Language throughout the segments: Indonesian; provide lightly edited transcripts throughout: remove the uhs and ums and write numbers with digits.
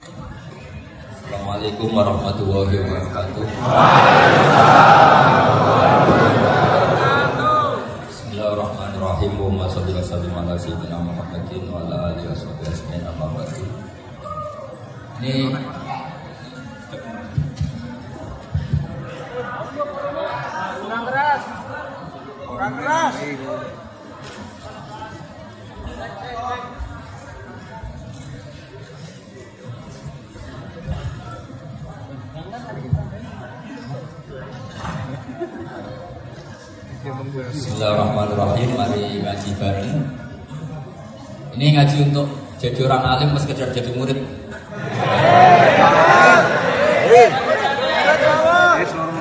Assalamualaikum warahmatullahi wabarakatuh. Bismillahirrahmanirrahim. Wa sallallahu alaihi wa sallam Muhammadin wa ala alihi washabihi ajmain. Amma ba'du. Ini Orang keras. Bismillahirrahmanirrahim. Mari ngaji bareng. Ini ngaji untuk jadi orang alim, pas sekedar jadi murid.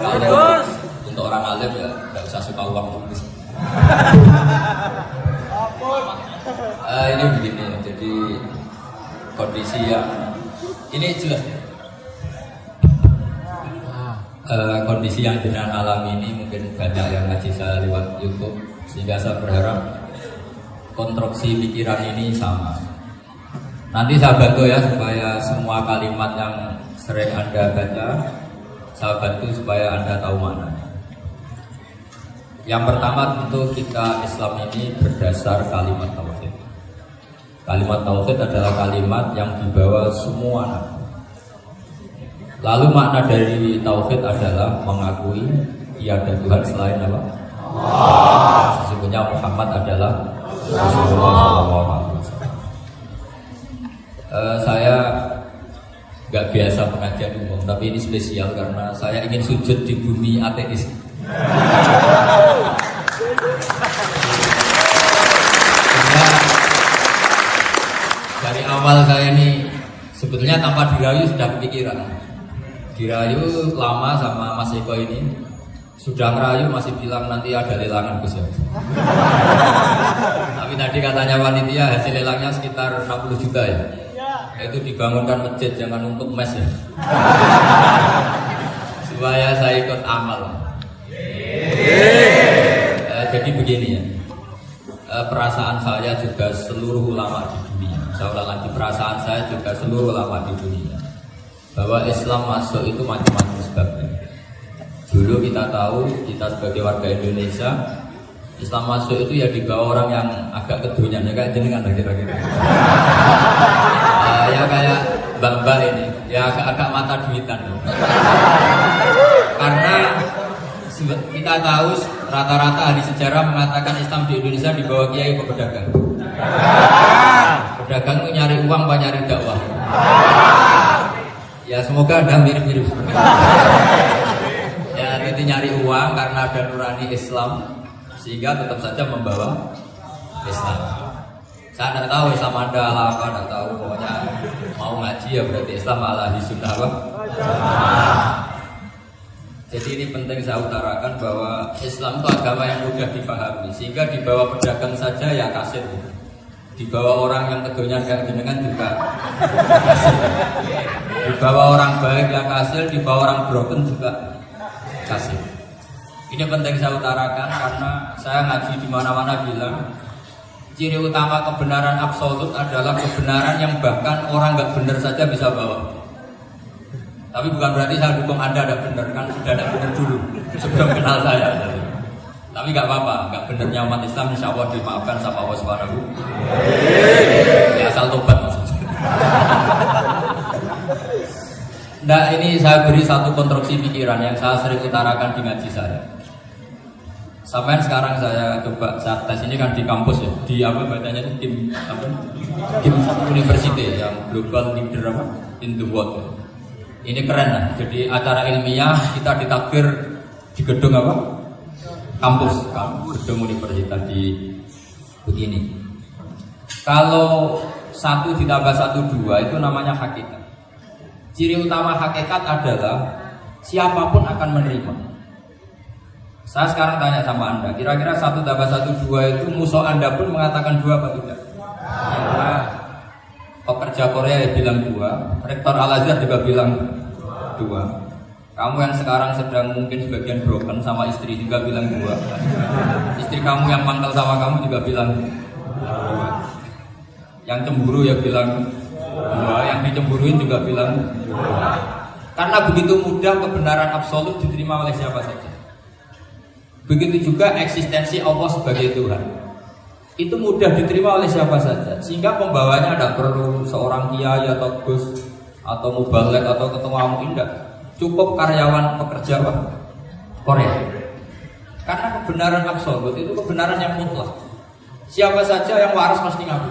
Kalau untuk orang alim ya nggak usah suka uang dulu. Ini begini, jadi kondisi yang ini jelas. Kondisi yang jenengan alami ini mungkin banyak yang ngaji saya lewat YouTube, sehingga saya berharap konstruksi pikiran ini sama. Nanti saya bantu ya supaya semua kalimat yang sering Anda baca saya bantu supaya Anda tahu maknanya. Yang pertama tentu kita Islam ini berdasar kalimat tauhid. Kalimat tauhid adalah kalimat yang dibawa semua nabi. Lalu makna dari tauhid adalah mengakui tiada Tuhan selain apa? Allah. Sesungguhnya Muhammad adalah Rasulullah SAW. Saya nggak biasa pengajian umum, tapi ini spesial karena saya ingin sujud di bumi ateis. Dari awal saya ini sebetulnya tanpa dirayu sudah kepikiran. Dirayu lama sama Mas Eko ini, sudah ngerayu masih bilang nanti ada lelangan Gus ya. Tapi tadi katanya panitia hasil lelangnya sekitar 60 juta ya. Itu dibangunkan masjid, jangan untuk mes ya. Supaya saya ikut amal. Jadi begini ya, perasaan saya juga seluruh ulama di dunia. Saya ulang lagi, perasaan saya juga seluruh ulama di dunia, bahwa Islam masuk itu macam-macam sebabnya. Dulu kita tahu, kita sebagai warga Indonesia, Islam masuk itu ya dibawa orang yang agak kedunian, ya kayak jenengan kira-kira. Ya kayak mbak-mbak ini, ya agak-agak mata duitan. Karena kita tahu rata-rata ahli sejarah mengatakan Islam di Indonesia dibawa kiai pedagang. Pedagang itu nyari uang apa nyari dakwah? Ya semoga Anda mirip-mirip. Ya itu nyari uang karena ada nurani Islam, sehingga tetap saja membawa Islam. Saya tidak tahu Islam Anda ala apa, tidak tahu. Pokoknya mau ngaji ya berarti Islam ala sunnah apa? Jadi ini penting saya utarakan bahwa Islam itu agama yang mudah dipahami, sehingga dibawa pedagang saja ya kasir. Dibawa orang yang kedonyan kayak jenengan juga kasir. Dibawa orang baik yang kasir, dibawa orang broken juga kasir. Ini penting saya utarakan karena saya ngaji di mana-mana bilang ciri utama kebenaran absolut adalah kebenaran yang bahkan orang nggak benar saja bisa bawa. Tapi bukan berarti saya dukung Anda ada benar, kan sudah ada benar dulu sebelum kenal saya. Tapi nggak apa-apa, nggak benernya umat Islam insya Allah dimaafkan sama Allah Subhanahu. Ya asal tobat maksudnya. Nah ini saya beri satu konstruksi pikiran yang saya sering utarakan di ngaji saya. Sampai sekarang saya coba saat tes ini kan di kampus ya, di apa bacanya itu Kim University yang Global Leader apa in the World. Ini keren lah. Jadi acara ilmiah kita ditakbir di gedung apa? Kampus, gedung universitas di begini. Kalau 1 ditambah 1 2 itu namanya hakikat. Ciri utama hakikat adalah siapapun akan menerima. Saya sekarang tanya sama Anda, kira-kira 1 tambah 1 2 itu musuh Anda pun mengatakan 2 apa tidak? Ya. Pekerja Korea ya bilang 2, Rektor Al-Azhar juga bilang 2. Kamu yang sekarang sedang mungkin sebagian broken sama istri juga bilang 2. Istri kamu yang mangkal sama kamu juga bilang 2. Yang cemburu ya bilang 2. dua, yang dicemburuin juga bilang dua. Karena begitu mudah kebenaran absolut diterima oleh siapa saja. Begitu juga eksistensi Allah sebagai Tuhan. Itu mudah diterima oleh siapa saja. Sehingga pembawanya tidak perlu seorang kiai atau gus atau mubalek atau ketua umum, tidak. Cukup karyawan pekerja Korea. Karena kebenaran absolut itu kebenaran yang mutlak. Siapa saja yang waras pasti ngaku.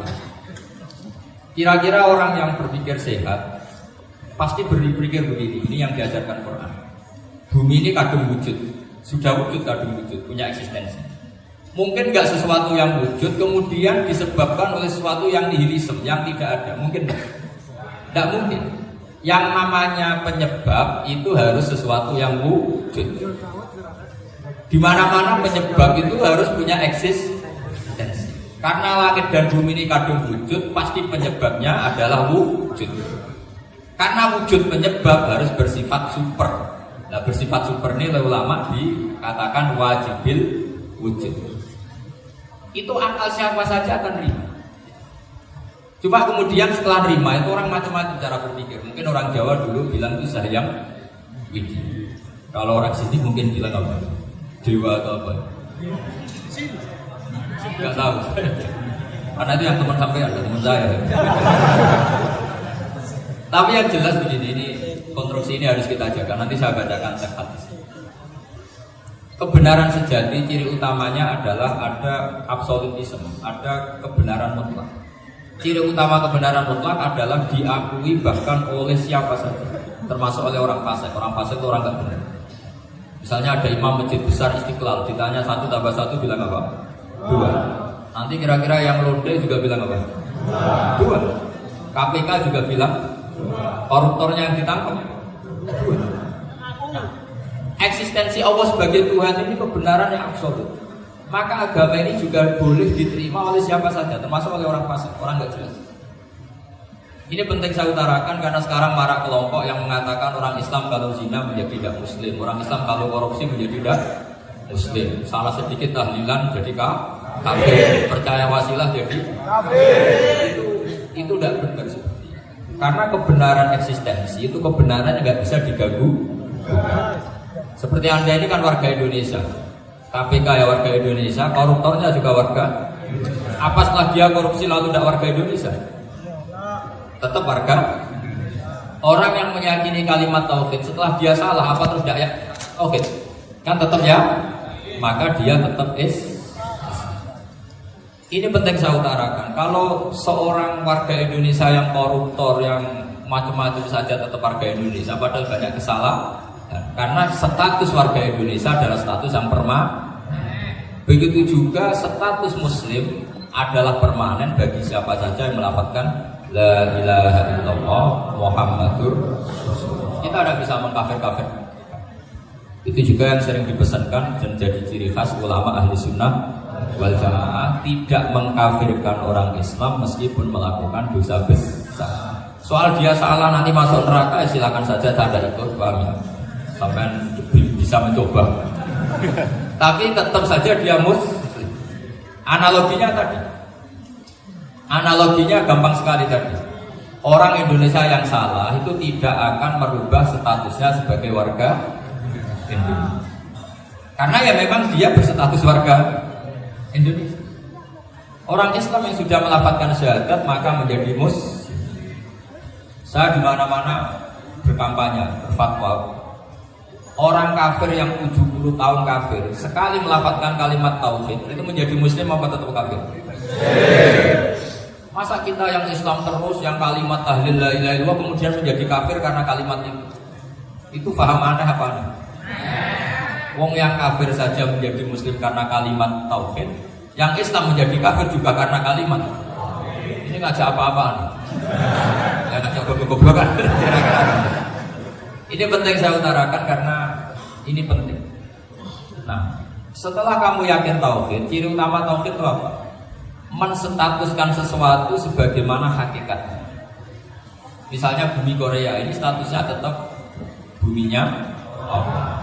Kira-kira orang yang berpikir sehat pasti berpikir begini. Ini yang diajarkan Quran. Bumi ini kadung wujud, sudah wujud kadung wujud, punya eksistensi. Mungkin nggak sesuatu yang wujud kemudian disebabkan oleh sesuatu yang nihilisme, yang tidak ada. Mungkin tidak mungkin. Yang namanya penyebab itu harus sesuatu yang wujud. Di mana-mana penyebab itu harus punya eksistensi. Karena langit dan bumi ini kadung wujud, pasti penyebabnya adalah wujud. Karena wujud penyebab harus bersifat super. Nah, bersifat super ini oleh ulama dikatakan wajibil wujud. Itu akal siapa saja akan terima. Cuma kemudian setelah terima itu orang macam-macam cara berpikir. Mungkin orang Jawa dulu bilang itu sayang widi. Kalau orang sini mungkin bilang apa? Dewa atau apa? Gak tahu. Karena itu yang teman sampai ada teman saya. Tapi yang jelas begini, ini konstruksi ini harus kita jaga. Nanti saya bacakan teks hadis. Kebenaran sejati ciri utamanya adalah ada absolutisme, ada kebenaran mutlak. Ciri utama kebenaran mutlak adalah diakui bahkan oleh siapa saja, termasuk oleh orang fasik. Orang fasik itu orang nggak benar. Misalnya ada imam masjid besar Istiqlal, ditanya 1 tambah 1 bilang apa? 2. Nanti kira-kira yang londe juga bilang apa? 2. KPK juga bilang, koruptornya yang ditangkap 2. Nah, eksistensi Allah sebagai Tuhan ini kebenaran yang absolut. Maka agama ini juga boleh diterima oleh siapa saja, termasuk oleh orang fasik, orang nggak jelas. Ini penting saya utarakan karena sekarang marak kelompok yang mengatakan orang Islam kalau zina menjadi tidak muslim, orang Islam kalau korupsi menjadi tidak muslim. Salah sedikit tahlilan jadi kafir, percaya wasilah jadi kafir. Itu tidak benar seperti itu. Karena kebenaran eksistensi itu kebenaran yang nggak bisa diganggu. Seperti Anda ini kan warga Indonesia, KPK ya warga Indonesia, koruptornya juga warga. Apa setelah dia korupsi lalu tidak warga Indonesia? Tetap warga. Orang yang meyakini kalimat tauhid setelah dia salah apa terus tidak ya? Oke, kan tetap ya. Maka dia tetap Ini penting saya utarakan. Kalau seorang warga Indonesia yang koruptor, yang macam-macam saja tetap warga Indonesia, padahal banyak kesalahan. Karena status warga Indonesia adalah status yang permanen. Begitu juga status Muslim adalah permanen bagi siapa saja yang melafazkan La ilaha illallah Muhammadur Rasulullah. Kita tidak bisa mengkafir-kafir. Itu juga yang sering dipesankan dan jadi ciri khas ulama ahli sunnah wal jamaah, tidak mengkafirkan orang Islam meskipun melakukan dosa besar. Soal dia salah nanti masuk neraka, silakan saja, tidak ikut, paham ya? Sampai bisa mencoba. Tapi tetap saja dia muslim. Analoginya gampang sekali tadi. Orang Indonesia yang salah itu tidak akan merubah statusnya sebagai warga Indonesia. Karena ya memang dia berstatus warga Indonesia. Orang Islam yang sudah melafazkan syahadat maka menjadi muslim. Saya di mana-mana berkampanye, berfatwa. Orang kafir yang 70 tahun kafir sekali melafazkan kalimat tauhid itu menjadi muslim apa tetap kafir? Masa kita yang Islam terus yang kalimat tahlil la ilaha illallah kemudian menjadi kafir karena kalimat itu? Itu paham aneh apa aneh? Wong yang kafir saja menjadi muslim karena kalimat tauhid, yang Islam menjadi kafir juga karena kalimat. Ini ngajak apa-apaan? Ya ngajak goblok-goblokan. Ini penting saya utarakan karena ini penting. Nah, setelah kamu yakin tauhid, ciri utama tauhid itu apa? Menstatuskan sesuatu sebagaimana hakikatnya. Misalnya bumi Korea ini statusnya tetap buminya Allah.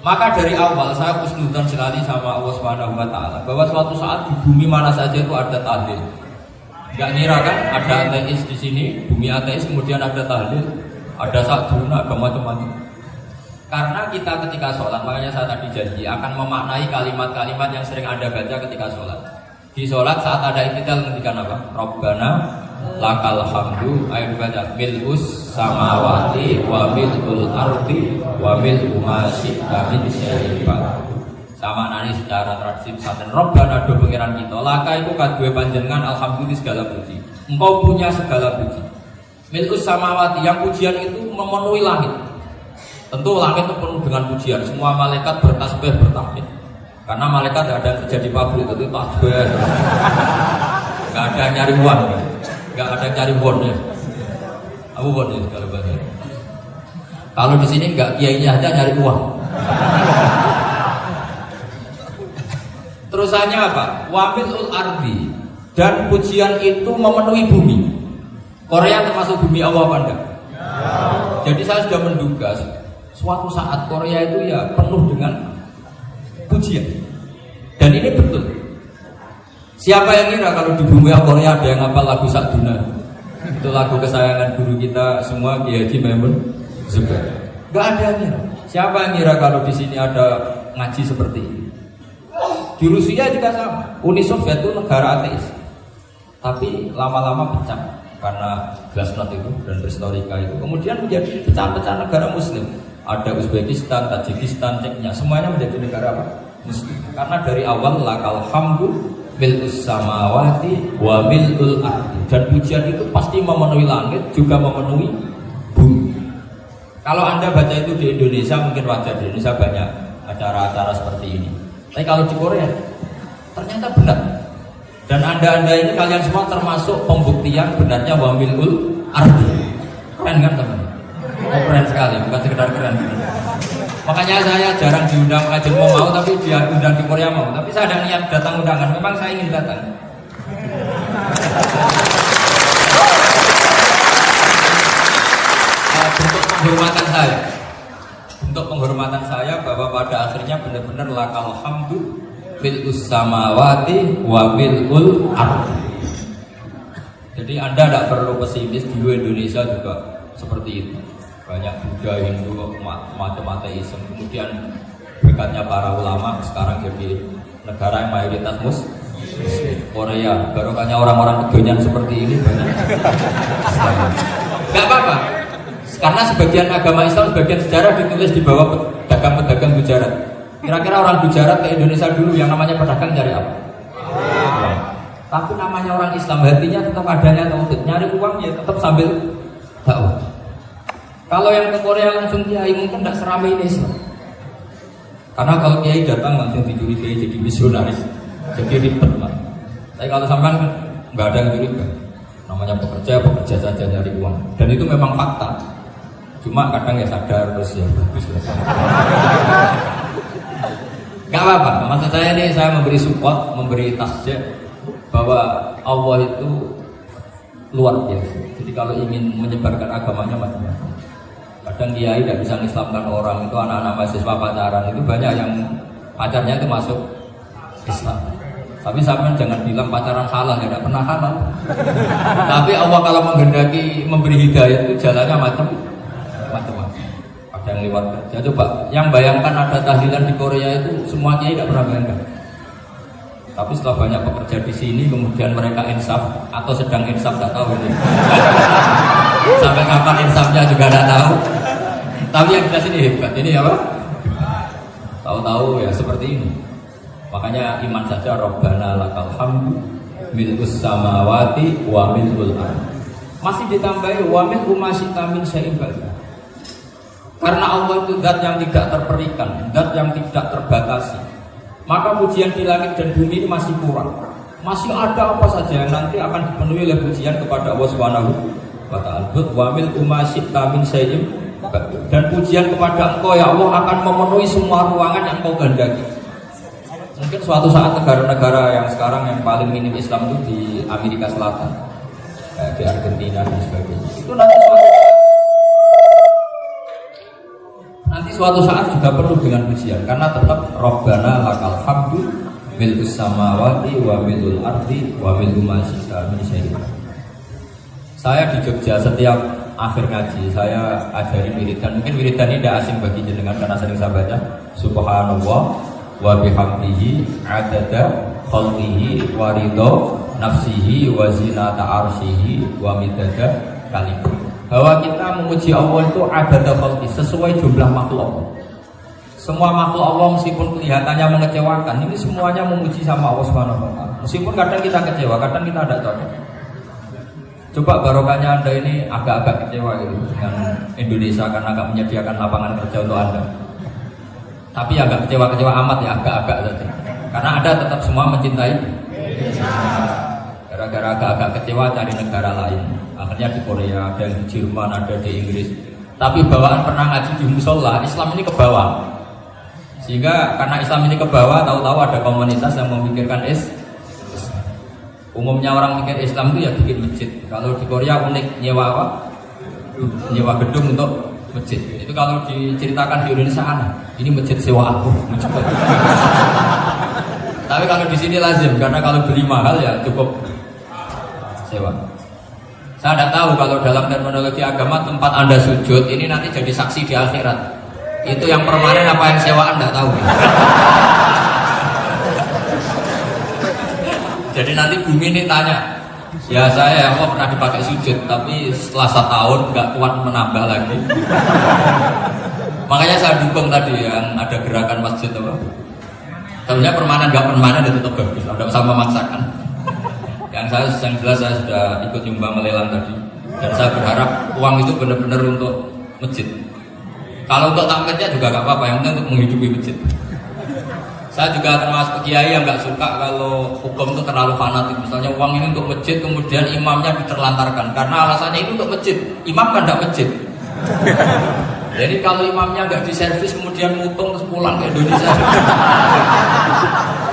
Maka dari awal saya husnudzon sekali sama Allah Subhanahu wa taala bahwa suatu saat di bumi mana saja itu ada tahlil. Nggak ngira kan ada ateis di sini, bumi ateis, kemudian ada tahlil, ada sakduna, ada macam-macam. Karena kita ketika sholat, makanya saya tadi janji akan memaknai kalimat-kalimat yang sering Anda baca ketika sholat. Di sholat saat ada i'tidal ngendikan apa? Rabbana lakal hamdu, ayo baca mil'us samawati wa mil'ul ardi wa mil'u ma syi'ta min syai'in ba'd. Sama nani secara tradisi pesantren Rabbana do pengiran kita laka itu kadue panjenengan alhamdulillah segala puji. Engkau punya segala puji. Mil'us samawati, yang pujian itu memenuhi langit. Tentu langit itu penuh dengan pujian. Semua malaikat bertasbih bertahmid. Karena malaikat tidak ada kerja di pabrik itu tasbih. Gak ada nyari uang, gak ada nyari bonnya. Aku bonnya kalau bahasa. Kalau di sini gak kiainya aja nyari uang. Terusannya apa? Wamilul ardi, dan pujian itu memenuhi bumi. Korea termasuk bumi Allah apa enggak? Jadi saya sudah menduga suatu saat Korea itu ya penuh dengan pujian. Dan ini betul. Siapa yang kira kalau di bumi Korea ada yang hafal lagu Sakduna? Itu lagu kesayangan guru kita semua, Kiai Haji Maimun Zubair. Gak ada yang. Siapa yang kira kalau di sini ada ngaji seperti ini? Di Rusia juga sama. Uni Soviet itu negara ateis, tapi lama-lama pecah karena glasnost itu dan historika itu. Kemudian menjadi pecah-pecah negara Muslim. Ada Uzbekistan, Tajikistan, Ceknya, semuanya menjadi negara apa? Muslim. Karena dari awal lakal hamdu mil'us samawati wa mil'ul ardi, dan pujian itu pasti memenuhi langit juga memenuhi bumi. Kalau Anda baca itu di Indonesia mungkin wajar, di Indonesia banyak acara-acara seperti ini. Tapi kalau di Korea ternyata benar. Dan anda ini kalian semua termasuk pembuktian benarnya wa mil'ul ardi. Keren kan teman? Oh, keren sekali, bukan sekedar keren. Makanya saya jarang diundang kajian mau, tapi dia undang di Korea mau. Tapi saya ada niat datang undangan, memang saya ingin datang. Bentuk penghormatan saya bahwa pada akhirnya benar-benar lakal hamdu mil'us samawati wa mil'ul ardi. Jadi Anda tidak perlu pesimis, dulu Indonesia juga seperti itu. Banyak Buddha, Hindu, macam ateisme. Kemudian berkatnya para ulama sekarang jadi negara yang mayoritas muslim. Korea, barokahnya orang-orang kedonyan seperti ini banyak. Gak apa-apa. Karena sebagian agama Islam, sebagian sejarah ditulis di bawah pedagang-pedagang Gujarat. Kira-kira orang Gujarat ke Indonesia dulu yang namanya pedagang cari apa? Tapi namanya orang Islam, hatinya tetap adanya tauhid. Nyari uang ya tetap sambil dakwah. Kalau yang ke Korea langsung kiai mungkin tidak seramai ini Islam. Karena kalau kiai datang langsung dicurigai jadi misionaris, jadi ribet lah. Tapi kalau sampai nggak ada yang curiga, namanya pekerja saja nyari uang. Dan itu memang fakta. Cuma kadang ya sadar terus ya bagus lah. Gak apa-apa. Maksud saya ini saya memberi support, memberi tasjid bahwa Allah itu luar biasa. Jadi kalau ingin menyebarkan agamanya macam-macam. Kadang kiai tidak bisa mengislamkan orang, itu anak-anak mahasiswa pacaran itu banyak yang pacarnya itu masuk Islam. Tapi sampean jangan bilang pacaran halal, ya tidak pernah halal. Tapi Allah kalau menghendaki memberi hidayah itu jalannya macam-macam. Ada yang lewat kerja. Coba yang bayangkan ada tahlilan di Korea itu semua kiai tidak pernah bayangkan. Tapi setelah banyak pekerja di sini, kemudian mereka insaf atau sedang insaf tidak tahu ini. Sampai kapan insafnya juga tidak tahu. Tapi yang jelas ini hebat. Ini apa? Tahu-tahu ya seperti ini. Makanya iman saja Rabbana lakal hamdu mil'us samawati wa mil'ul ardi. Masih ditambahi wa mil'u ma syi'ta min syai'in ba'd. Karena Allah itu zat yang tidak terperikan, zat yang tidak terbatasi. Maka pujian di langit dan bumi ini masih kurang. Masih ada apa saja yang nanti akan dipenuhi oleh pujian kepada Allah Subhanahu wa ta'ala. Wa mil'u ma syi'ta min syai'in ba'd. Dan pujian kepada Engkau ya Allah akan memenuhi semua ruangan yang Engkau kehendaki. Mungkin suatu saat negara-negara yang sekarang yang paling minim Islam itu di Amerika Selatan, di Argentina dan sebagainya. Itu nanti suatu saat juga penuh dengan pujian, karena tetap Rabbana lakal hamdu mil'us samawati wa mil'ul ardi wa mil'u ma syi'ta min syai'in. Saya di Jogja setiap akhir ngaji saya ajari wiridan. Mungkin wiridan ini tidak asing bagi jenengan karena sering saya baca subhanallah wa bihamdihi adada khalqihi wa ridha nafsihi wa zinata arsyihi wa midada kalimah. Bahwa kita memuji Allah itu adada khalqi, sesuai jumlah makhluk Allah. Semua makhluk Allah meskipun kelihatannya mengecewakan, ini semuanya memuji sama Allah Subhanahu wa taala. Meskipun kadang kita kecewa, kadang kita tidak cocok. Coba barokahnya Anda ini agak-agak kecewa gitu dengan Indonesia karena agak menyediakan lapangan kerja untuk Anda. Tapi agak kecewa-kecewa amat ya, agak-agak saja. Karena Anda tetap semua mencintai Indonesia. Gara-gara agak-agak kecewa cari negara lain. Akhirnya di Korea, ada di Jerman, ada di Inggris. Tapi bawaan pernah ngaji di musola, Islam ini ke bawah. Sehingga karena Islam ini ke bawah, tahu-tahu ada komunitas yang memikirkan umumnya orang mikir Islam itu ya bikin masjid. Kalau di Korea unik nyewa apa? Nyewa gedung untuk masjid. Itu kalau diceritakan di Indonesia aneh. Ini masjid sewa aku. Tapi kalau di sini lazim karena kalau beli mahal ya cukup sewa. Saya tidak tahu kalau dalam terminologi agama tempat Anda sujud ini nanti jadi saksi di akhirat. Itu yang permanen apa yang sewaan tidak tahu. Jadi nanti bumi ini tanya, ya saya Allah pernah dipakai sujud, tapi setelah 1 tahun nggak kuat menambah lagi. Makanya saya dukung tadi yang ada gerakan masjid apa. Sebenarnya permanen nggak permanen itu tetap bagus, ada sama memaksakan. Yang jelas saya sudah ikut nyumbang melelang tadi, dan saya berharap uang itu benar-benar untuk masjid. Kalau untuk takmirnya juga nggak apa-apa, yang penting untuk menghidupi masjid. Saya juga termasuk kiai yang nggak suka kalau hukum itu terlalu fanatik. Misalnya uang ini untuk masjid, kemudian imamnya diterlantarkan karena alasannya itu untuk masjid. Imam kan nggak masjid. Jadi kalau imamnya nggak diservis, kemudian mutung terus pulang ke Indonesia,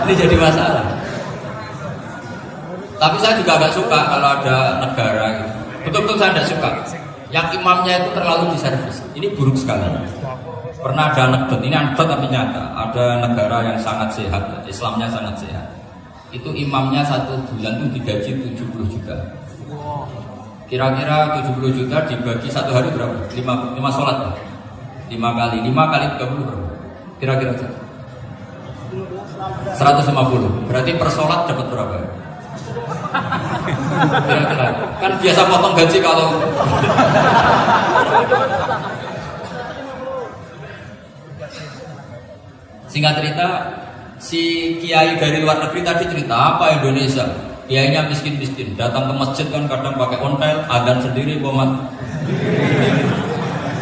ini jadi masalah. Tapi saya juga nggak suka kalau ada negara gitu. Betul-betul saya nggak suka yang imamnya itu terlalu diservis. Ini buruk sekali. Pernah ada anekdot, ini anekdot tapi nyata. Ada negara yang sangat sehat, Islamnya sangat sehat. Itu imamnya 1 bulan itu digaji 70 juta. Kira-kira 70 juta dibagi 1 hari berapa? 5 sholat. 5 kali 30 berapa? Kira-kira 150. Berarti per sholat dapat berapa? Kira-kira. Kan biasa potong gaji kalau singkat cerita, si kiai dari luar negeri tadi cerita apa Indonesia? Kiainya miskin-miskin, datang ke masjid kan kadang pakai ontel, adzan sendiri, bomat,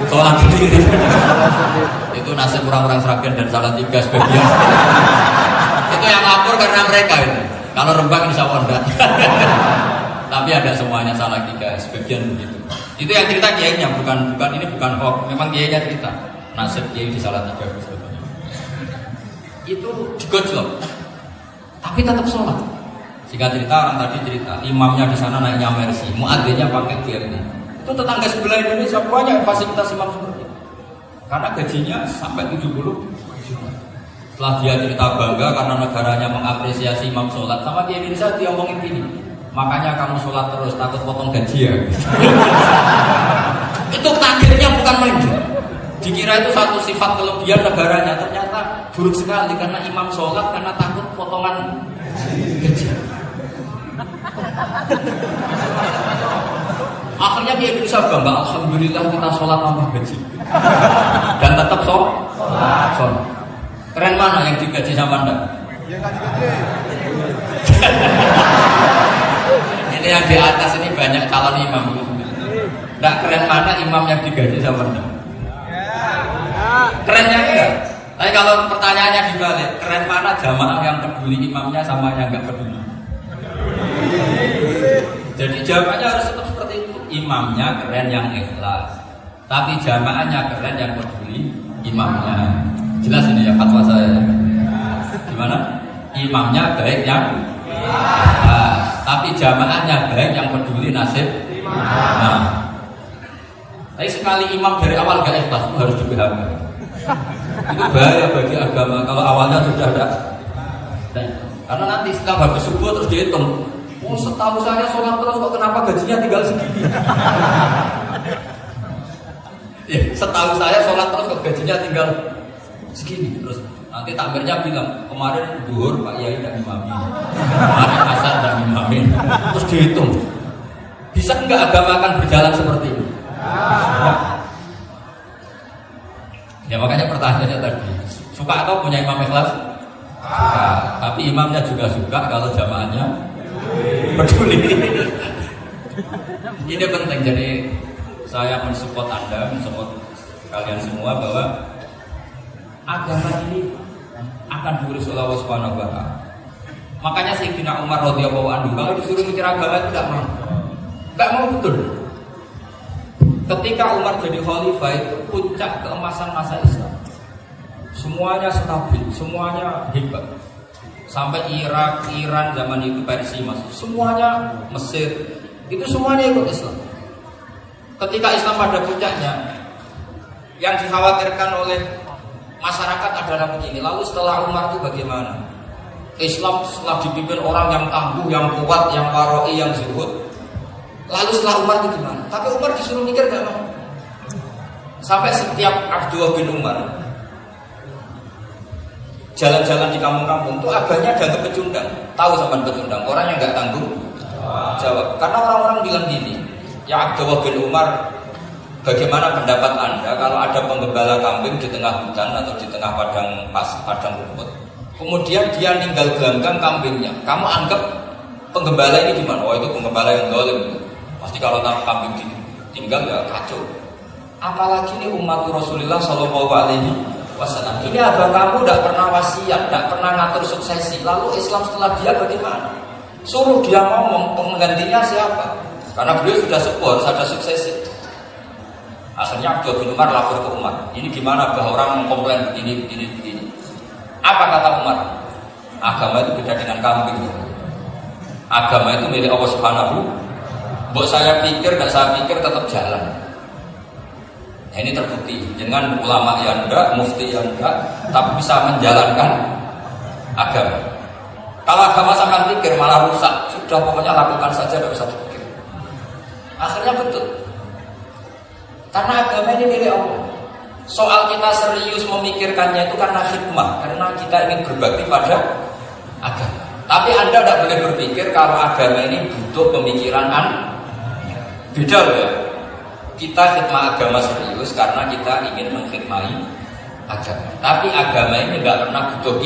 sholat sendiri. Itu nasib orang-orang Sragen dan Salatiga sebagian. Itu yang lapor karena mereka itu. Kalau Rembang insya Allah enggak. Tapi ada semuanya Salatiga, sebagian begitu. Itu yang cerita kiainya, bukan ini bukan hoax. Memang kiainya cerita nasib kiai di Salatiga. Itu digojlok, tapi tetap sholat. Singkat cerita orang tadi cerita, imamnya di sana naiknya Mercy, muadzinnya pakai GRI. Itu tetangga sebelah Indonesia banyak fasilitas imam seperti itu. Karena gajinya sampai 70 juta. Setelah dia cerita bangga karena negaranya mengapresiasi imam sholat, sama di Indonesia dia ngomongin gini, makanya kamu sholat terus takut potong gaji ya. Itu takdirnya bukan main. Dikira itu satu sifat kelebihan negaranya, ternyata buruk sekali karena imam sholat karena takut potongan gaji. Akhirnya di Indonesia bangga, alhamdulillah kita sholat tambah gaji dan tetap sholat. Keren mana yang digaji sama Anda? Ini yang di atas ini banyak calon imam. Tidak keren mana imam yang digaji sama Anda? Kerennya enggak. Tapi kalau pertanyaannya dibalik, keren mana jamaah yang peduli imamnya sama yang enggak peduli? Jadi jawabannya harus tetap seperti itu. Imamnya keren yang ikhlas, tapi jamaahnya keren yang peduli imamnya. Jelas ini ya fatwa saya. Gimana? Imamnya baik yang ikhlas, tapi jamaahnya baik yang peduli nasib. Nah, tapi sekali imam dari awal gak ikhlas itu harus dipahami. Itu bahaya bagi agama kalau awalnya sudah ada. Karena nanti setelah habis subuh terus dihitung. Oh, setahu saya sholat terus kok kenapa gajinya tinggal segini? Ya, setahu saya sholat terus kok gajinya tinggal segini. Terus nanti takmirnya bilang kemarin duhur Pak Yai dan Imami, kemarin asar dan Imami. Terus dihitung. Bisa nggak agama akan berjalan seperti ini? Ya makanya pertanyaannya tadi, suka atau punya imam ikhlas? Suka. Tapi imamnya juga suka kalau jamaahnya peduli. Ini penting, jadi saya mensupport Anda, mensupport kalian semua bahwa agama ini akan diurus oleh Allah Subhanahu wa Ta'ala. Makanya Sayyidina Umar radhiyallahu anhu kalau disuruh mikir agama itu tidak mau betul. Ketika Umar jadi khalifah itu puncak keemasan masa Islam. Semuanya stabil, semuanya hebat. Sampai Irak, Iran zaman itu Persia masuk, semuanya Mesir, itu semuanya ikut Islam. Ketika Islam pada puncaknya, yang dikhawatirkan oleh masyarakat adalah begini. Lalu setelah Umar itu bagaimana? Islam setelah dipimpin orang yang tangguh, yang kuat, yang waroi, yang zuhud. Lalu setelah Umar itu gimana? Tapi Umar disuruh mikir gak mau. Sampai setiap Abdullah bin Umar jalan-jalan di kampung-kampung itu agaknya dianggap pecundang. Tahu sama pecundang? Orang yang gak tanggung jawab. Karena orang-orang bilang gini, ya Abdullah bin Umar, bagaimana pendapat Anda kalau ada penggembala kambing di tengah hutan atau di tengah padang rumput, kemudian dia ninggal gelanggang kambingnya, kamu anggap penggembala ini gimana? Oh itu penggembala yang zalim. Pasti kalau kambing tinggal ya kacau. Apalagi ini umat Rasulullah Shallallahu Alaihi Wasallam. Ini abang kamu tidak pernah wasiat, tidak pernah ngatur suksesi. Lalu Islam setelah dia bagaimana? Suruh dia ngomong penggantinya siapa? Karena beliau sudah sepuh, harus ada suksesi. Akhirnya Abdullah bin Umar lapor ke Umar. Ini gimana bahwa orang mengkomplain begini. Apa kata Umar? Agama itu beda dengan kambing. Agama itu milik Allah Subhanahu. Buat saya pikir dan saya pikir tetap jalan. Nah, ini terbukti dengan ulama yang enggak, mufti yang enggak, tapi bisa menjalankan agama. Kalau agama sampai pikir malah rusak. Sudah pokoknya lakukan saja, tidak usah pikir. Akhirnya betul. Karena agama ini milik Allah. Soal kita serius memikirkannya itu karena hikmah, karena kita ingin berbakti pada agama. Tapi Anda tidak boleh berpikir kalau agama ini butuh pemikiran beda loh ya. Kita khidmah agama serius karena kita ingin mengkhidmati agama. Tapi agama ini tidak pernah butuh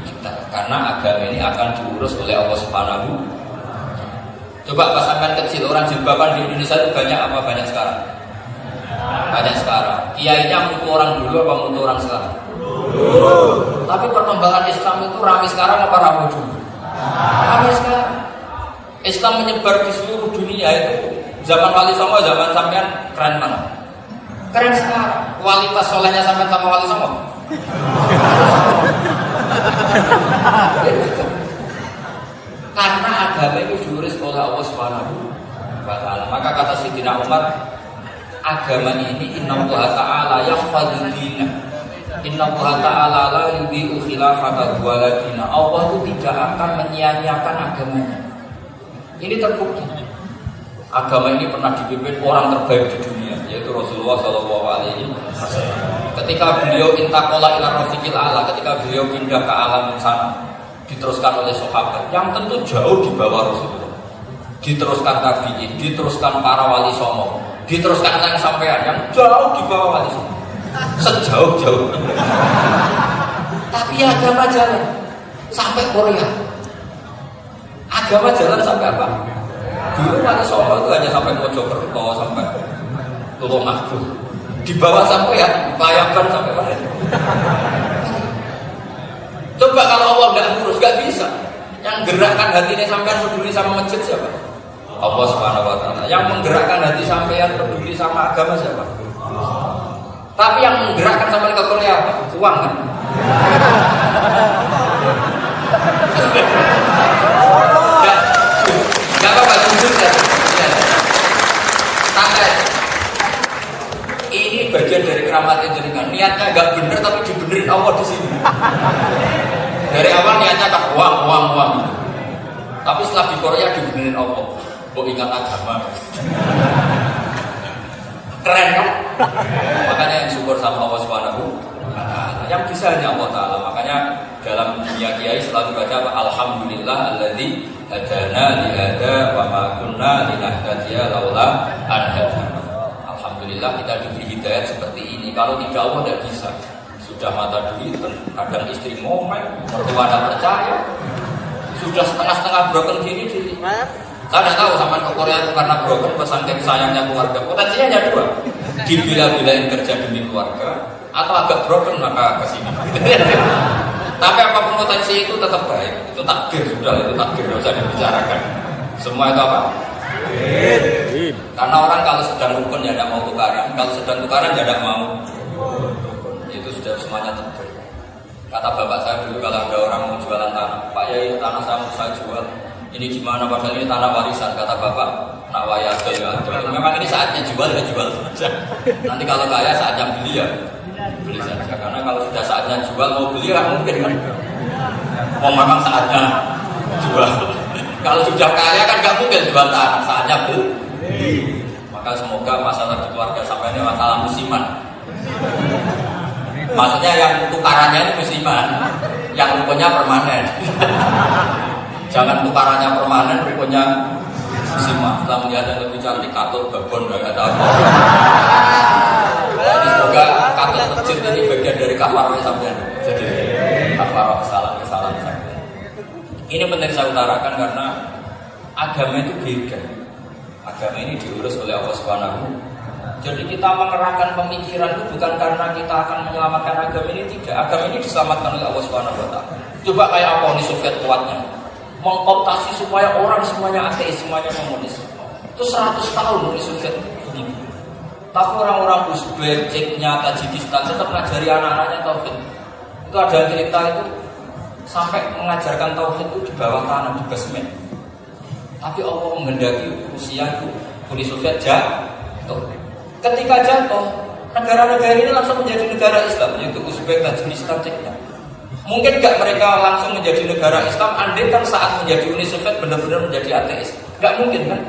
kita, karena agama ini akan diurus oleh Allah Subhanahu. Coba pas sampean kecil orang jilbaban di Indonesia itu banyak apa banyak sekarang? Banyak sekarang. Kiainya mutu orang dulu apa mutu orang sekarang? Tapi perkembangan Islam itu ramai sekarang apa ramai dulu? Ramai sekarang. Islam menyebar di seluruh dunia itu zaman Wali Songo, zaman sampean keren mana? Keren sekarang. Kualitas solehnya sampean sama Wali Songo. Karena agama itu diurus oleh Allah Subhanahu wa Ta'ala. Maka kata Sayyidina Umar, agama ini innallaha ta'ala yahfadzu dinah. Innallaha ta'ala la yudhi'u khilafata waladina. Allah itu tidak akan menyia-nyiakan agamanya. Ini terbukti. Agama ini pernah dipimpin orang terbaik di dunia, yaitu Rasulullah Shallallahu Alaihi Wasallam. Ketika beliau intaqala ila rafiqil a'la, ketika beliau pindah ke alam sana, diteruskan oleh sahabat yang tentu jauh di bawah Rasulullah. Diteruskan tabi'in, diteruskan para wali songo, diteruskan yang sampean yang jauh di bawah wali songo. Sejauh-jauh. Tapi agama jalan sampai Korea. Agama jalan sampai apa? Dulu wali songo itu hanya sampai Mojokerto, sampai Tulungagung. Di bawah sampai ya Payaban sampai mana? Coba kalau Allah nggak ngurus, nggak bisa. Yang gerakkan hatinya sampean peduli sama masjid siapa? Allah Subhanahu Wa Taala. Yang menggerakkan hati sampean peduli sama agama siapa? Tapi yang menggerakkan sampean ke Korea apa? Uang kan? Gak apa-apa, jujur ya. Santai. Ini bagian dari keramatnya jenengan. Niatnya agak bener tapi dibenerin Allah di sini. Dari awal niatnya tak uang gitu. Tapi setelah di Korea dibenerin Allah, kok ingat agama. Keren kan? Makanya yang syukur sama Allah Subhanahu wa Ta'ala. Yang bisa hanya Allah Ta'ala. Makanya dalam dunia kiai selalu baca apa? Alhamdulillah alladzi hadana li hada wa ma kunna linahtadiya laula an hadana. Alhamdulillah kita diberi hidayah seperti ini. Kalau tidak Allah tidak bisa. Sudah mata duit, kadang istri ngomel, mertua tidak percaya. Sudah setengah-setengah broken gini di. Saya tidak tahu sama ke Korea itu karena broken pesantren sayangnya keluarga. Potensinya hanya dua, dibila-bilain kerja demi keluarga, atau agak broken maka kesini. Tapi apapun potensi itu tetap baik. Itu takdir sudah, itu takdir tidak usah dibicarakan. Semua itu apa? Karena orang kalau sedang rukun ya tidak mau tukaran, kalau sedang tukaran ya tidak mau. Itu sudah semuanya takdir. Kata bapak saya dulu kalau ada orang mau jualan tanah, Pak Yai tanah saya mau saya jual. Ini gimana padahal ini tanah warisan, kata bapak. Nak waya ya. Memang ini saatnya jual ya jual saja. Nanti kalau kaya saatnya beli ya beli saja. Karena kalau sudah saatnya jual mau beli kan mungkin kan. Oh memang saatnya jual. Kalau sudah kaya kan nggak mungkin jual tanah, saatnya beli. Maka semoga masalah di keluarga sampai ini masalah musiman. Maksudnya yang tukarannya itu musiman, yang rukunnya permanen. Jangan tukarannya permanen, rukunnya musiman. Setelah melihat yang lebih cantik, katut, babon, gak ada apa. Jadi semoga katut masjid ini bagian dari kafarah sampai. Jadi kafarah kesalahan sampai. Ini penting saya utarakan karena agama itu beda. Agama ini diurus oleh Allah Subhanahu. Jadi kita mengerahkan pemikiran itu bukan karena kita akan menyelamatkan agama ini, tidak. Agama ini diselamatkan oleh Allah Subhanahu wa Ta'ala. Coba kayak apa Uni Soviet kuatnya, mengkooptasi supaya orang semuanya ateis, semuanya komunis. Itu 100 tahun Uni Soviet ini. Tapi orang-orang Uzbek, Ceknya, Tajikistan tetap mengajari anak-anaknya tauhid. Itu ada cerita itu sampai mengajarkan tauhid itu di bawah tanah, di basement. Tapi Allah menghendaki Rusia itu, Uni Soviet jatuh. Ketika jatuh, negara-negara ini langsung menjadi negara Islam, yaitu Uzbek, Tajikistan, Ceknya. Mungkin nggak mereka langsung menjadi negara Islam, andai kan saat menjadi Uni Soviet benar-benar menjadi ateis. Nggak mungkin kan?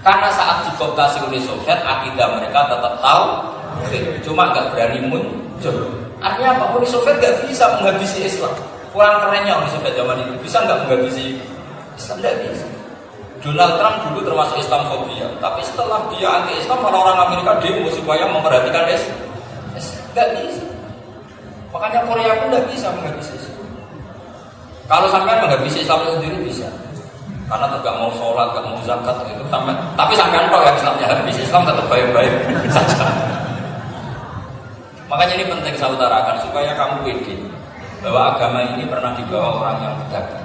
Karena saat dikooptasi Uni Soviet, akidah mereka tetap tahu, cuma nggak berani muncul. Artinya apa? Uni Soviet nggak bisa menghabisi Islam. Kurang kerennya Uni Soviet zaman itu, bisa nggak menghabisi Islam? Nggak bisa. Donald Trump dulu termasuk Islamofobia, tapi setelah dia anti-Islam, orang-orang Amerika demo supaya memperhatikan Islam. Nggak bisa. Makanya Korea pun nggak bisa menghabisi Islam. Kalau sampai menghabisi Islam itu sendiri bisa, karena nggak mau sholat, nggak mau zakat itu sampai. Tapi sampai tahu yang Islamnya habis, Islam tetap baik-baik saja. Makanya ini penting saya utarakan supaya kamu pede bahwa agama ini pernah dibawa orang yang berdagang.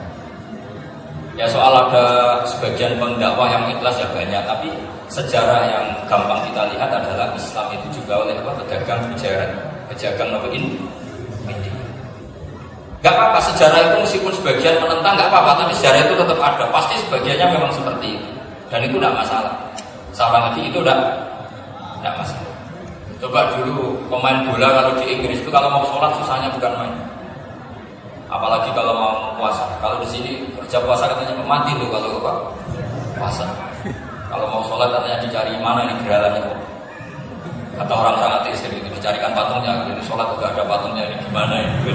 Ya soal ada sebagian pendakwah yang ikhlas ya banyak, tapi sejarah yang gampang kita lihat adalah Islam itu juga oleh pedagang pedagang apa ini. Gak apa-apa sejarah itu meskipun sebagian menentang gak apa-apa, tapi sejarah itu tetap ada. Pasti sebagiannya memang seperti itu, dan itu tidak masalah. Salah lagi itu tidak masalah. Coba dulu pemain bola kalau di Inggris itu kalau mau sholat susahnya bukan main. Apalagi kalau mau puasa. Kalau di sini kerja puasa katanya mati tuh kalau puasa. Kalau mau sholat katanya dicari mana ini geralannya kok. Kata orang-orang ateis itu dicarikan patungnya. Ini sholat juga ada patungnya ini gimana ini.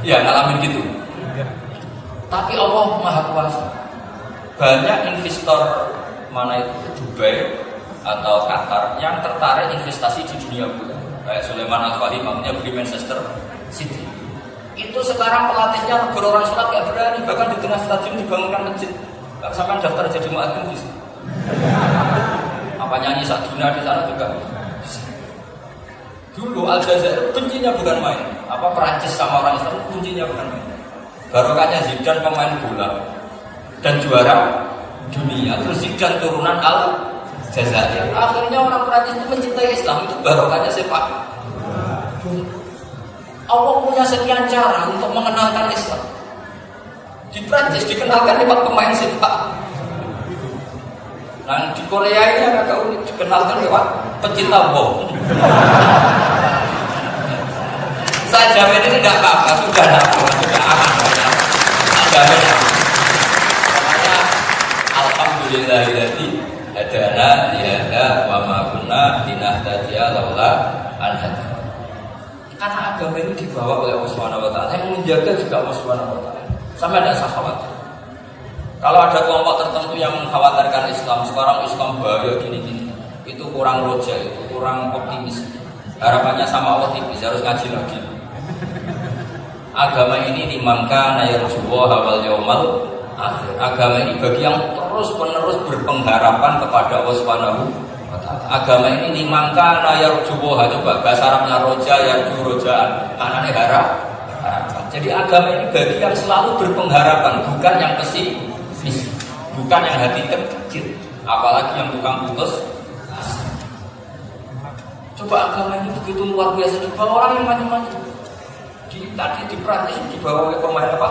Ya ngalamin gitu. Tapi Allah Maha Kuasa. Banyak investor mana itu Dubai atau Qatar yang tertarik investasi di dunia bola. Kayak Sulaiman Al-Fahim makanya beli Manchester City. Itu sekarang pelatihnya negur orang sholat gak berani, bahkan di tengah stadion dibangunkan masjid. Gak sampai daftar jadi muadzin bisa. Apa nyanyi Saduna di sana juga bisa. Dulu Aljazair kuncinya bukan main. Apa Perancis sama orang Islam kuncinya bukan main. Barokahnya Zidane pemain bola dan juara dunia. Terus Zidane turunan Aljazair. Akhirnya orang Perancis itu mencintai Islam, itu barokahnya sepak. Allah punya sekian cara untuk mengenalkan Islam. Di Prancis dikenalkan lewat pemain sepak. Dan di Korea ini agak unik, dikenalkan lewat pecinta bom. Saya jamin ini tidak apa-apa, sudah aman. jamin. Makanya alhamdulillahilladzi hadana li hadza wa ma kunna linahtadiya laula an hadana. Karena agama ini dibawa oleh Allah Subhanahu wa taala, yang menjaga juga Allah Subhanahu wa taala. Sampai tidak usah khawatir. Kalau ada kelompok tertentu yang mengkhawatirkan Islam, sekarang Islam bahaya gini-gini, itu kurang roja, itu kurang optimis. Harapannya sama Allah tipis, harus ngaji lagi. Agama ini dimangka nayarjuwa wal yaumal akhir. Agama ini bagi yang terus-menerus berpengharapan kepada Allah Subhanahu wa taala. Agama ini dimangka nayarjuwa, coba bahasa Arabnya roja, yarju rojaan, maknanya harapan. Jadi agama ini bagi yang selalu berpengharapan, bukan yang pesimis, bukan yang hati kecil, apalagi yang tukang putus. Coba agama ini begitu luar biasa, dibawa orang yang macam-macam. Tadi di Prancis dibawa oleh pemain apa?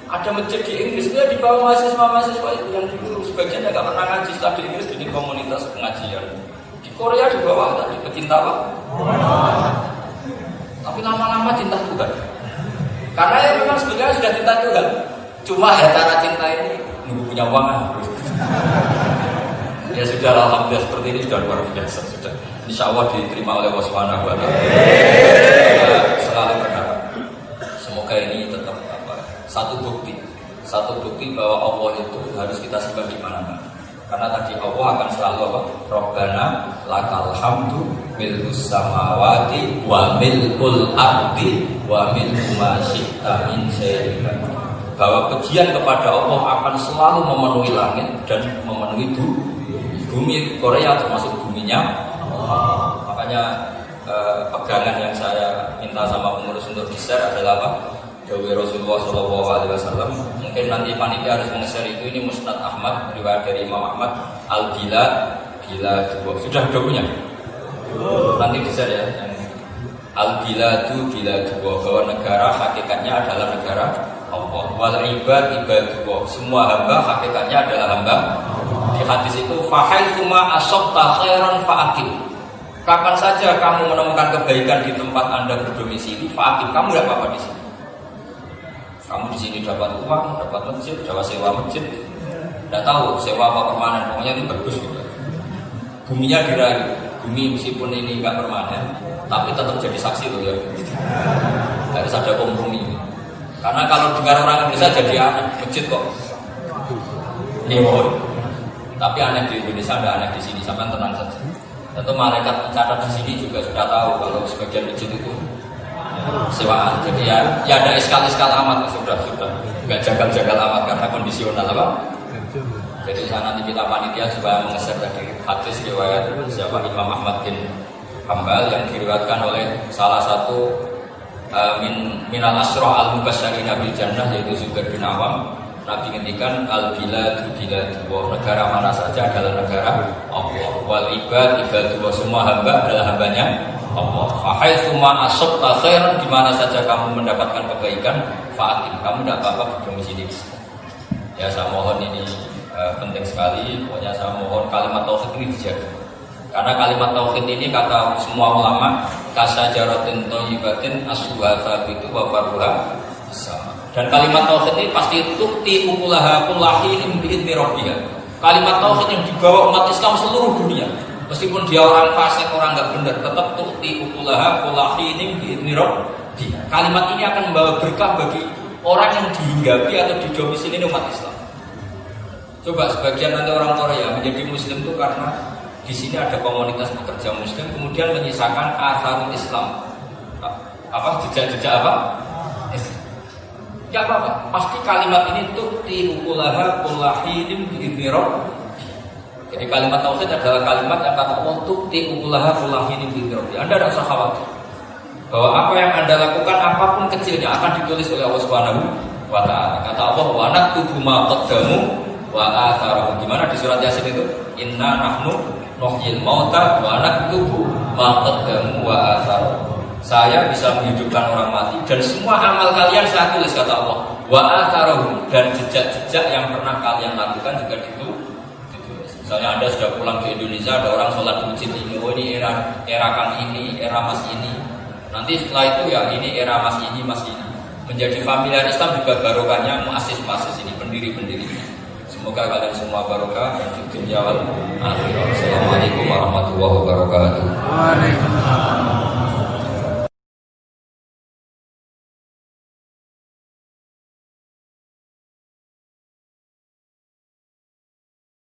Ada masjid di Inggris, dia dibawa mahasiswa-mahasiswa itu yang dulu sebagian nggak pernah ngaji, setelah di Inggris jadi komunitas pengajian. Di Korea dibawa tadi pecinta apa? Tapi lama-lama cinta Tuhan. Karena ya memang sebenarnya sudah cinta Tuhan. Cuma ya cara cinta ini nunggu punya uang. Ya sudah, alhamdulillah seperti ini sudah luar biasa, sudah. Insya Allah diterima oleh Allah Subhanahu wa taala. Selalu berharap semoga ini tetap satu bukti bahwa Allah itu harus kita sembah di mana-mana. Karena tadi Allah akan selalu apa? Rabbana lakal hamdu milkus samawati wa milkul ardi wa milku ma syi'ta min syai'in. Bahwa pujian kepada Allah akan selalu memenuhi langit dan memenuhi bumi. Korea termasuk buminya. Makanya pegangan yang saya minta sama pengurus untuk di-share adalah apa? Dawai Rasulullah SAW. Mungkin nanti panitia harus meng-share itu. Ini Musnad Ahmad, riwayat dari Imam Ahmad. Al-Gila dua. Sudah punya? Nanti di-share ya. Al-Gila dua. Bahwa negara hakikatnya adalah negara Allah. Wal ibad dua. Semua hamba hakikatnya adalah hamba. Di hadis itu fahaitsuma asabta khairan fa'aqim. Kapan saja kamu menemukan kebaikan di tempat Anda berdomisili, fa'aqim, kamu enggak apa-apa di sini. Kamu di sini dapat uang, dapat masjid, dapat sewa masjid. Enggak tahu sewa apa permanen, pokoknya itu bagus gitu. Buminya dirayu. Bumi meskipun ini enggak permanen, tapi tetap jadi saksi loh ya. Harus ada kompromi. Karena kalau dengar orang Indonesia jadi aneh, masjid kok nyewa. Tapi aneh di Indonesia, ada aneh di sini, sampai tenang saja. Tentu malaikat pencatat di sini juga sudah tahu kalau sebagian masjid itu sewaan. Jadi ya ada iskal-iskal amat, sudah. Enggak jagal-jagal amat karena kondisional apa? Jadi nanti kita panitia supaya mengeser dari hadis riwayat siapa Imam Ahmad bin Hambal yang diriwayatkan oleh salah satu minal asrah al-mubasysyirina bil jannah, yaitu Zubair bin Awam. Nabi ngendikan al-biladu dua, negara mana saja adalah negara Allah. Wal ibad dua, semua hamba adalah hambanya Allah. Fahaitsuma asabta khairan, di mana saja kamu mendapatkan kebaikan, fa'atim, kamu tidak apa-apa berdomisili. Ya saya mohon ini penting sekali. Pokoknya saya mohon kalimat tauhid ini dijaga. Karena kalimat tauhid ini kata semua ulama kasajaratin thayyibatin asluha tsabitu wa farruha sama. Dan kalimat tauhid ini pasti tukti ukulaha kullahin bi'idni rabbiha. Kalimat tauhid yang dibawa umat Islam seluruh dunia, meskipun dia orang fasik, orang enggak benar, tetap tukti ukulaha kullahin bi'idni rabbiha. Kalimat ini akan membawa berkah bagi orang yang dihinggapi atau didomisili umat Islam. Coba sebagian nanti orang Korea menjadi muslim itu karena di sini ada komunitas pekerja muslim, kemudian menyisakan asarul Islam. Jejak-jejak apa? Ya apa-apa, pasti kalimat ini tukti ukulaha kullahin bi'idni rabbiha. Jadi kalimat tauhid adalah kalimat yang kata Allah tukti ukulaha kullahin bi'idni rabbiha. Anda tidak usah khawatir bahwa apa yang Anda lakukan apapun kecilnya akan ditulis oleh Allah Subhanahu wa taala. Kata Allah wa naktubu ma qaddamu wa atharahum. Gimana di surat Yasin itu? Inna nahnu nuhyil mauta wa naktubu ma qaddamu wa atharahum. Saya bisa menghidupkan orang mati dan semua amal kalian saya tulis, kata Allah. Wa atharahum, dan jejak-jejak yang pernah kalian lakukan juga ditulis. Misalnya Anda sudah pulang ke Indonesia, ada orang sholat di masjid ini, oh ini era Kang ini, era Mas ini. Nanti setelah itu ya ini era Mas ini, Mas ini. Menjadi familiar Islam juga barokahnya muassis-muassis ini, pendiri-pendirinya. Semoga kalian semua barokah dan fi dunya wal akhirah. Assalamualaikum warahmatullahi wabarakatuh. Waalaikumsalam.